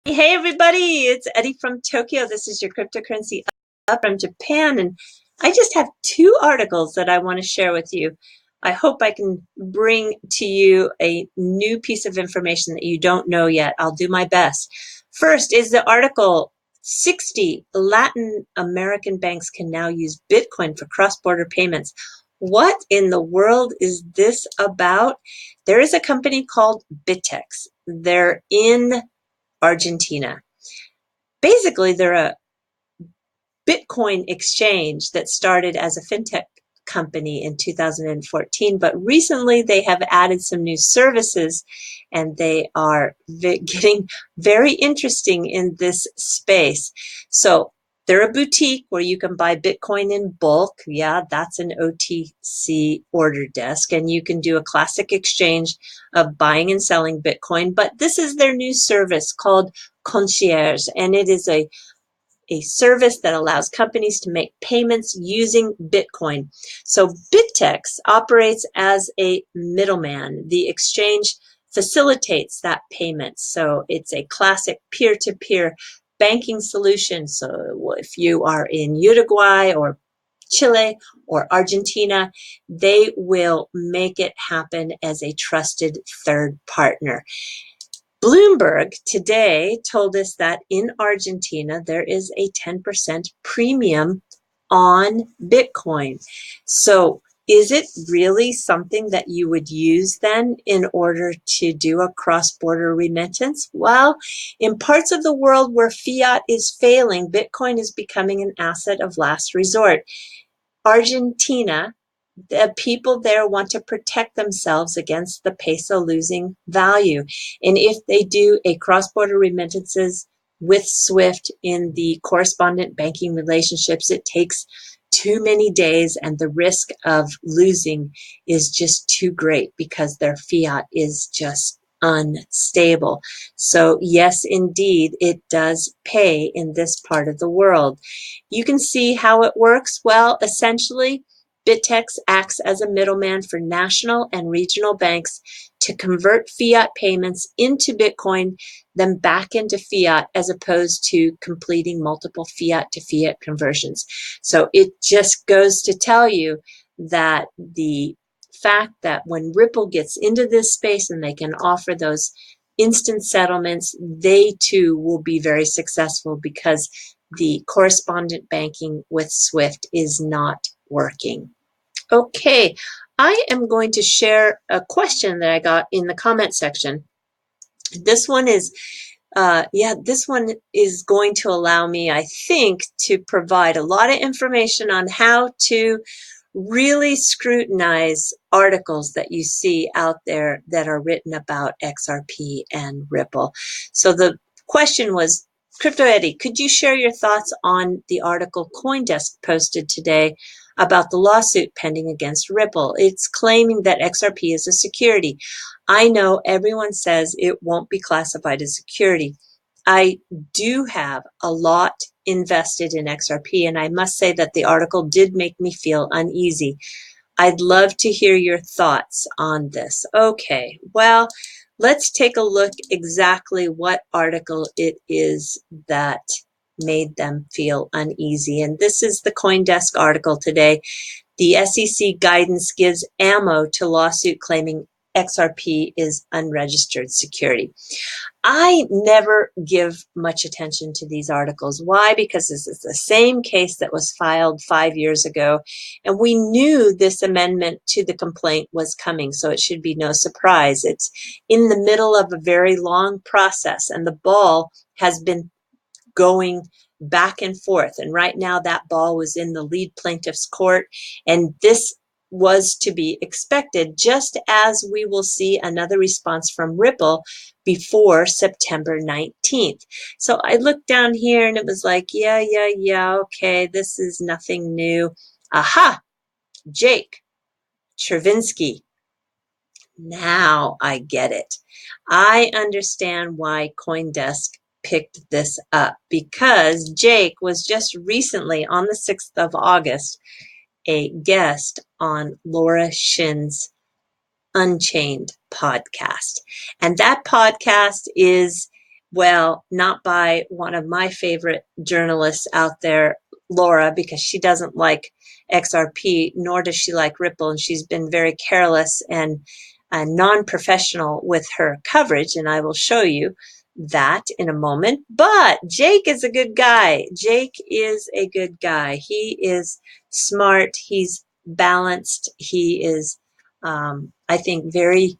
Hey everybody, it's Eddie from Tokyo. This is your cryptocurrency up from Japan, and I just have two articles that I want to share with you. I hope I can bring to you a new piece of information that you don't know yet. I'll do my best. First is the article 60 Latin American banks can now use Bitcoin for cross-border payments. What in the world is this about? There is a company called Bitex. They're in Argentina. Basically, they're a Bitcoin exchange that started as a fintech company in 2014, but recently they have added some new services and they are getting very interesting in this space. So they're a boutique where you can buy Bitcoin in bulk. Yeah, that's an OTC order desk, and you can do a classic exchange of buying and selling Bitcoin. But this is their new service called Concierge, and it is a service that allows companies to make payments using Bitcoin. So Bitex operates as a middleman. The exchange facilitates that payment. So it's a classic peer-to-peer banking solution. So if you are in Uruguay or Chile or Argentina, they will make it happen as a trusted third partner. Bloomberg today told us that in Argentina, there is a 10% premium on Bitcoin. So is it really something that you would use then in order to do a cross-border remittance? Well, in parts of the world where fiat is failing, Bitcoin is becoming an asset of last resort. Argentina, the people there want to protect themselves against the peso losing value. And if they do a cross-border remittances with SWIFT in the correspondent banking relationships, it takes too many days and the risk of losing is just too great because their fiat is just unstable. So yes, indeed, it does pay in this part of the world. You can see how it works. Well, essentially, Bitex acts as a middleman for national and regional banks to convert fiat payments into Bitcoin, then back into fiat, as opposed to completing multiple fiat to fiat conversions. So it just goes to tell you that the fact that when Ripple gets into this space and they can offer those instant settlements, they too will be very successful because the correspondent banking with SWIFT is not working. Okay, I am going to share a question that I got in the comment section. This one is, this one is going to allow me, I think, to provide a lot of information on how to really scrutinize articles that you see out there that are written about XRP and Ripple. So the question was, Crypto Eddie, could you share your thoughts on the article CoinDesk posted today about the lawsuit pending against Ripple? It's claiming that XRP is a security. I know everyone says it won't be classified as security. I do have a lot invested in XRP, and I must say that the article did make me feel uneasy. I'd love to hear your thoughts on this. Okay, well, let's take a look exactly what article it is that made them feel uneasy. And this is the CoinDesk article today. The SEC guidance gives ammo to lawsuit claiming XRP is unregistered security. I never give much attention to these articles. Why? Because this is the same case that was filed 5 years ago, and we knew this amendment to the complaint was coming, so it should be no surprise. It's in the middle of a very long process, and the ball has been going back and forth. And right now that ball was in the lead plaintiff's court, and this was to be expected, just as we will see another response from Ripple before September 19th. So I looked down here and it was like, yeah, okay, this is nothing new. Aha, Jake Chervinsky. Now I get it. I understand why CoinDesk picked this up, because Jake was just recently, on the 6th of August, a guest on Laura Shin's Unchained podcast. And that podcast is Well, not by one of my favorite journalists out there, Laura, because she doesn't like XRP, nor does she like Ripple, and she's been very careless and non-professional with her coverage, and I will show you that in a moment. But Jake is a good guy. Jake is a good guy. He is smart. He's balanced. He is, I think, very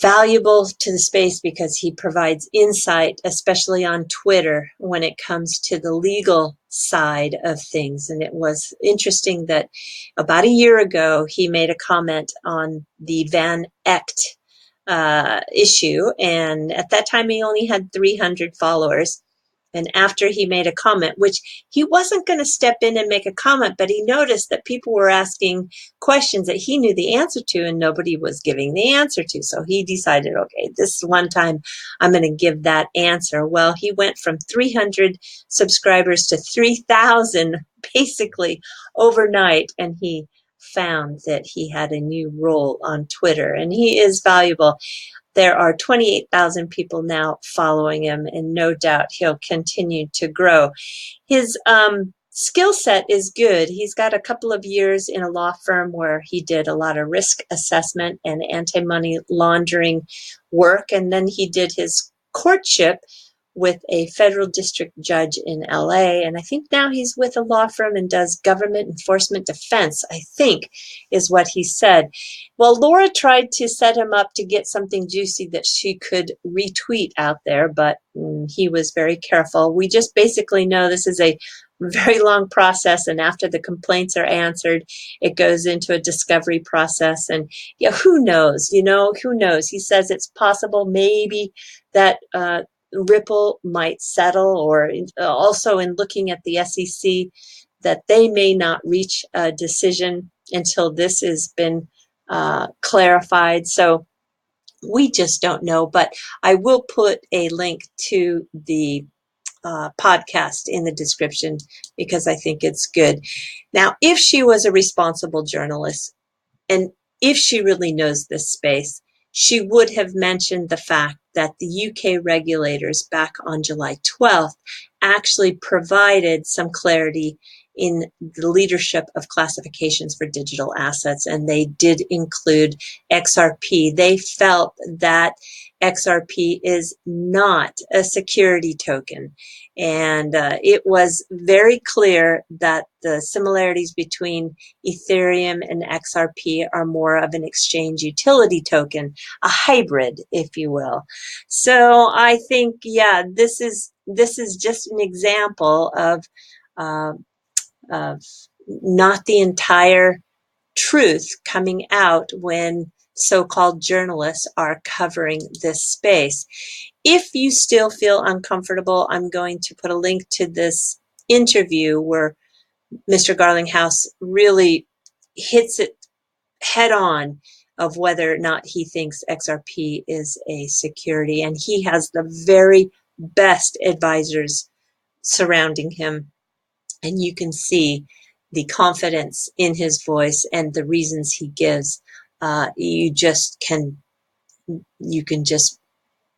valuable to the space because he provides insight, especially on Twitter, when it comes to the legal side of things. And it was interesting that about a year ago, he made a comment on the Van Echt issue. And at that time, he only had 300 followers. And after he made a comment, which he wasn't going to step in and make a comment, but he noticed that people were asking questions that he knew the answer to and nobody was giving the answer to. So he decided, okay, this one time I'm going to give that answer. Well, he went from 300 subscribers to 3,000 basically overnight, and he found that he had a new role on Twitter, and he is valuable. There are 28,000 people now following him, and no doubt he'll continue to grow. His skill set is good. He's got a couple of years in a law firm where he did a lot of risk assessment and anti-money laundering work, and then he did his courtship with a federal district judge in LA, and I think now he's with a law firm and does government enforcement defense, I think is what he said. Well, Laura tried to set him up to get something juicy that she could retweet out there, but he was very careful. We just basically know this is a very long process, and after the complaints are answered, it goes into a discovery process, and yeah, who knows, who knows? He says it's possible maybe that Ripple might settle, or also in looking at the SEC, that they may not reach a decision until this has been clarified. So we just don't know, but I will put a link to the podcast in the description because I think it's good. Now, if she was a responsible journalist, and if she really knows this space, she would have mentioned the fact that the UK regulators back on July 12th actually provided some clarity in the leadership of classifications for digital assets, and they did include XRP. They felt that XRP is not a security token. And it was very clear that the similarities between Ethereum and XRP are more of an exchange utility token, a hybrid, if you will. So I think, yeah, this is just an example of not the entire truth coming out when so-called journalists are covering this space. If you still feel uncomfortable, I'm going to put a link to this interview where Mr. Garlinghouse really hits it head on of whether or not he thinks XRP is a security. And he has the very best advisors surrounding him. And you can see the confidence in his voice and the reasons he gives. You can just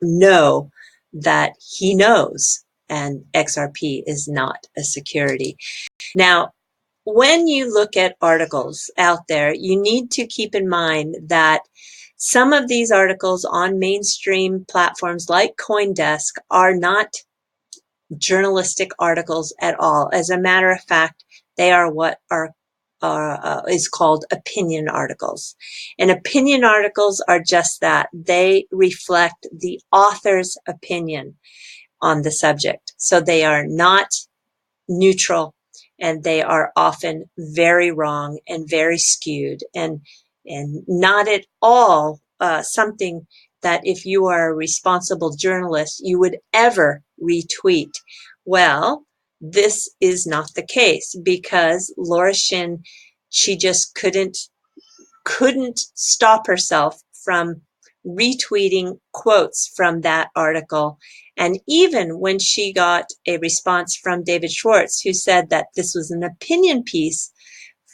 know that he knows, and XRP is not a security. Now, when you look at articles out there, you need to keep in mind that some of these articles on mainstream platforms like CoinDesk are not journalistic articles at all. As a matter of fact, they are what is called opinion articles. And opinion articles are just that. They reflect the author's opinion on the subject. So they are not neutral, and they are often very wrong and very skewed, and not at all something that if you are a responsible journalist, you would ever retweet. Well, this is not the case because Laura Shin, she just couldn't stop herself from retweeting quotes from that article. And even when she got a response from David Schwartz, who said that this was an opinion piece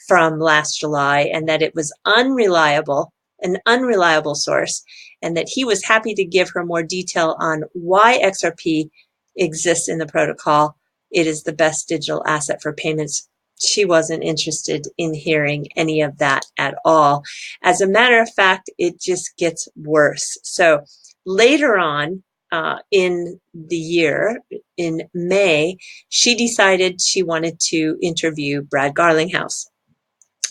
from last July and that it was an unreliable source, and that he was happy to give her more detail on why XRP exists in the protocol. It is the best digital asset for payments. She wasn't interested in hearing any of that at all. As a matter of fact, it just gets worse. So later on in the year, in May, she decided she wanted to interview Brad Garlinghouse.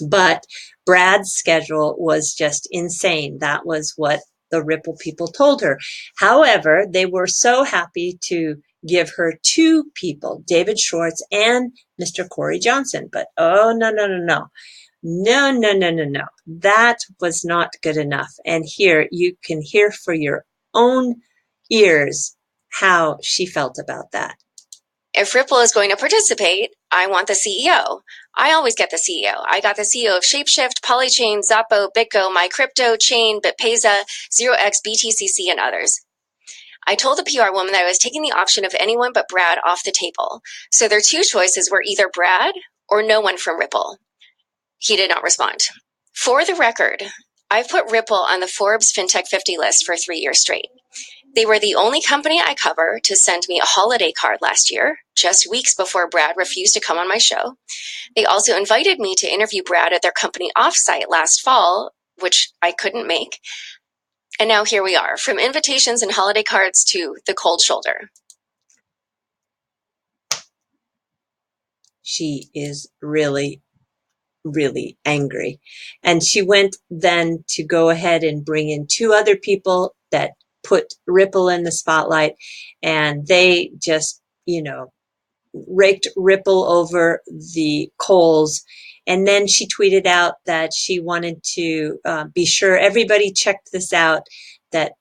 But Brad's schedule was just insane. That was what the Ripple people told her. However, they were so happy to give her two people, David Schwartz and Mr. Corey Johnson. But oh, no, no, no, no. No, no, no, no, no. That was not good enough. And here you can hear for your own ears how she felt about that. If Ripple is going to participate, I want the CEO. I always get the CEO. I got the CEO of Shapeshift, Polychain, Zappo, BitGo, MyCrypto, Chain, BitPesa, 0x, BTCC, and others. I told the PR woman that I was taking the option of anyone but Brad off the table. So their two choices were either Brad or no one from Ripple. He did not respond. For the record, I've put Ripple on the Forbes FinTech 50 list for 3 years straight. They were the only company I cover to send me a holiday card last year, just weeks before Brad refused to come on my show. They also invited me to interview Brad at their company offsite last fall, which I couldn't make. And now here we are, from invitations and holiday cards to the cold shoulder. She is really angry. And she went then to go ahead and bring in two other people that put Ripple in the spotlight, and they just, raked Ripple over the coals. And then she tweeted out that she wanted to be sure everybody checked this out, that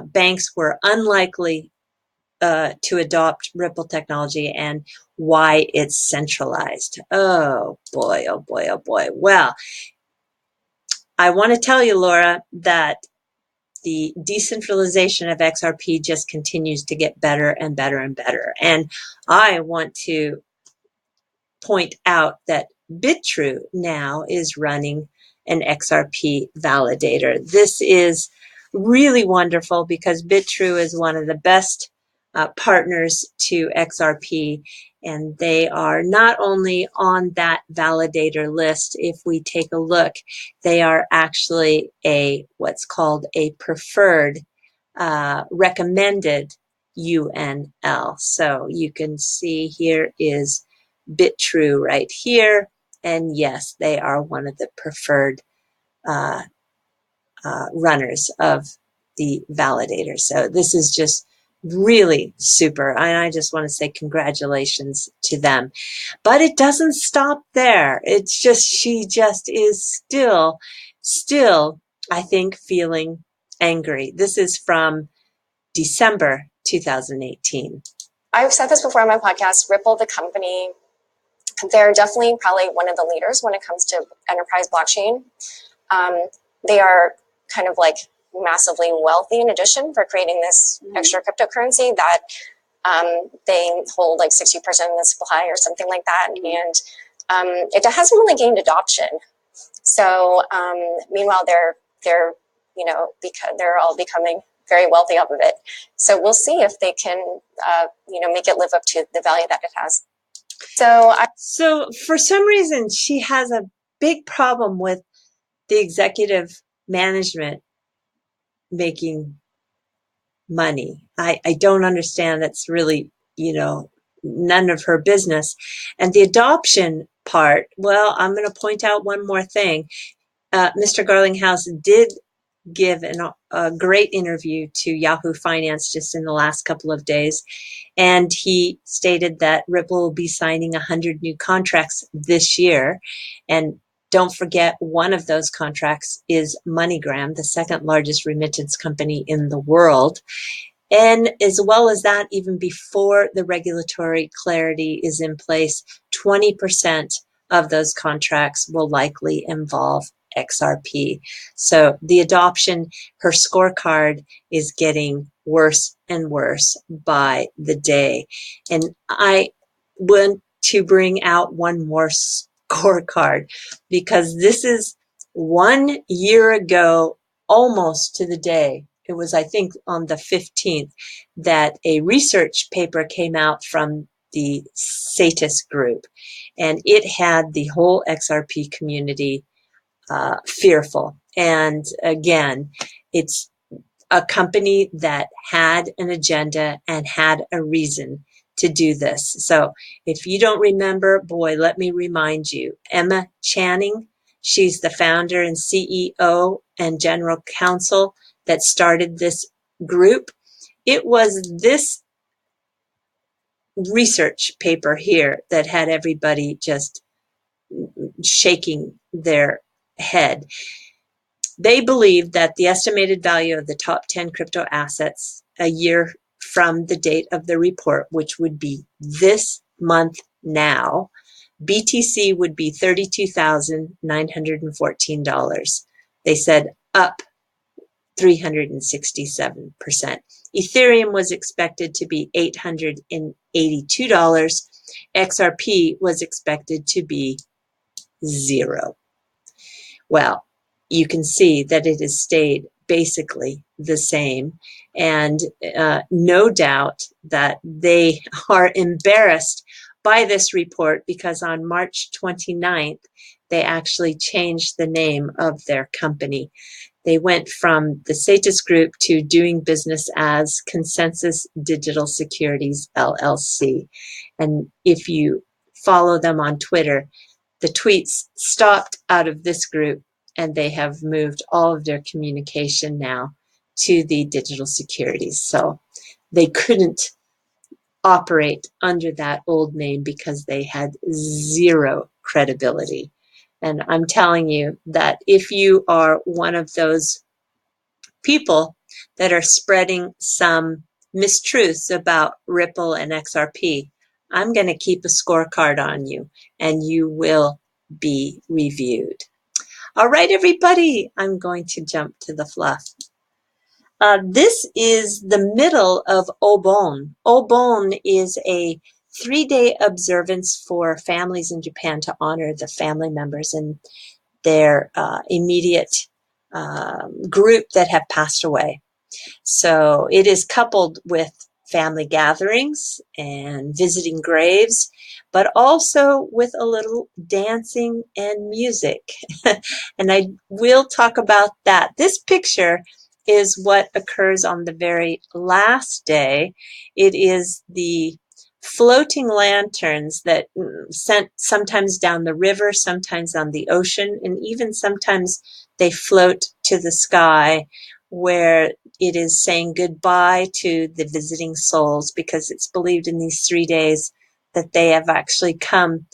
banks were unlikely to adopt Ripple technology and why it's centralized. Oh boy, oh boy, oh boy. Well, I want to tell you, Laura, that the decentralization of XRP just continues to get better and better and better. And I want to point out that BitTrue now is running an XRP validator. This is really wonderful because BitTrue is one of the best partners to XRP, and they are not only on that validator list. If we take a look, they are actually what's called a preferred recommended UNL. So you can see here is BitTrue right here, and yes, they are one of the preferred runners of the validator. So this is just really super, and I just want to say congratulations to them. But it doesn't stop there. It's just, she just is still, I think, feeling angry. This is from December 2018. I've said this before on my podcast, Ripple, the company, they're definitely probably one of the leaders when it comes to enterprise blockchain. They are kind of like massively wealthy in addition for creating this extra cryptocurrency that they hold like 60% of the supply or something like that. And it hasn't really gained adoption. So meanwhile, they're because they're all becoming very wealthy off of it. So we'll see if they can make it live up to the value that it has. So for some reason, she has a big problem with the executive management making money. I don't understand. That's really, none of her business. And the adoption part, well, I'm going to point out one more thing. Mr. Garlinghouse did give a great interview to Yahoo Finance just in the last couple of days. And he stated that Ripple will be signing 100 new contracts this year. And don't forget, one of those contracts is MoneyGram, the second largest remittance company in the world. And as well as that, even before the regulatory clarity is in place, 20% of those contracts will likely involve XRP. So the adoption, her scorecard is getting worse and worse by the day. And I want to bring out one more scorecard because this is 1 year ago, almost to the day. it was, I think, on the 15th, that a research paper came out from the CETIS group, and it had the whole XRP community fearful. And again, it's a company that had an agenda and had a reason to do this. So if you don't remember, boy, let me remind you, Emma Channing, she's the founder and CEO and general counsel that started this group. It was this research paper here that had everybody just shaking their head. They believed that the estimated value of the top 10 crypto assets a year from the date of the report, which would be this month now, BTC would be $32,914. They said up 367%. Ethereum was expected to be $882. XRP was expected to be zero. Well, you can see that it has stayed basically the same, and no doubt that they are embarrassed by this report, because on March 29th, they actually changed the name of their company. They went from the CETIS group to doing business as Consensus Digital Securities, LLC. And if you follow them on Twitter, the tweets stopped out of this group, and they have moved all of their communication now to the digital securities. So they couldn't operate under that old name because they had zero credibility. And I'm telling you that if you are one of those people that are spreading some mistruths about Ripple and XRP, I'm going to keep a scorecard on you, and you will be reviewed. All right, everybody, I'm going to jump to the fluff. This is the middle of Obon. Obon is a 3-day observance for families in Japan to honor the family members and their immediate group that have passed away. So it is coupled with family gatherings and visiting graves, but also with a little dancing and music. And I will talk about that. This picture is what occurs on the very last day. It is the floating lanterns that sent sometimes down the river, sometimes on the ocean, and even sometimes they float to the sky, where it is saying goodbye to the visiting souls, because it's believed in these 3 days that they have actually come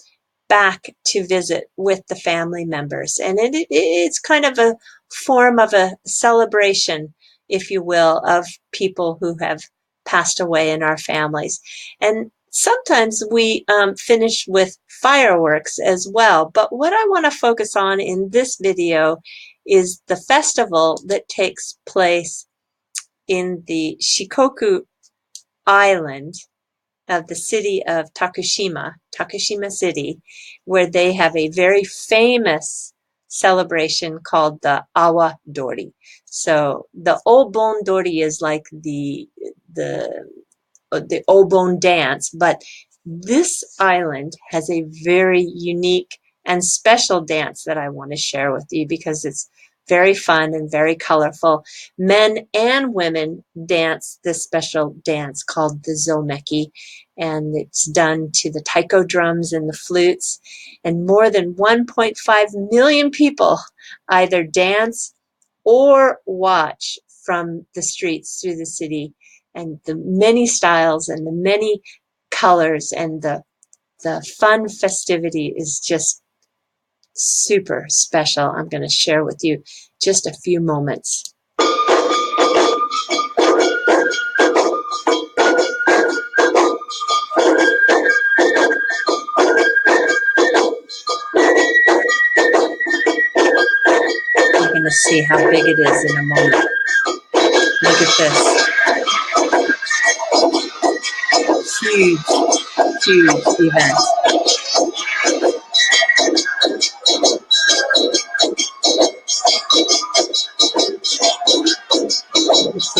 back to visit with the family members. And it's kind of a form of a celebration, if you will, of people who have passed away in our families. And sometimes we finish with fireworks as well. But what I want to focus on in this video is the festival that takes place in the Shikoku Island of the city of Takushima City, where they have a very famous celebration called the Awa Dori. So the Obon Dori is like the Obon dance, but this island has a very unique and special dance that I want to share with you, because it's very fun and very colorful. Men and women dance this special dance called the Zomeki, and it's done to the taiko drums and the flutes. And more than 1.5 million people either dance or watch from the streets through the city, and the many styles and the many colors and the fun festivity is just super special. I'm going to share with you just a few moments. You're going to see how big it is in a moment. Look at this. Huge, huge event. It's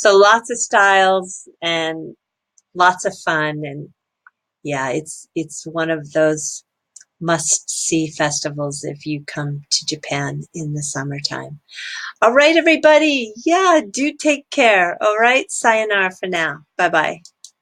So lots of styles and lots of fun. And yeah, it's one of those must-see festivals if you come to Japan in the summertime. All right, everybody. Yeah, do take care. All right. Sayonara for now. Bye-bye.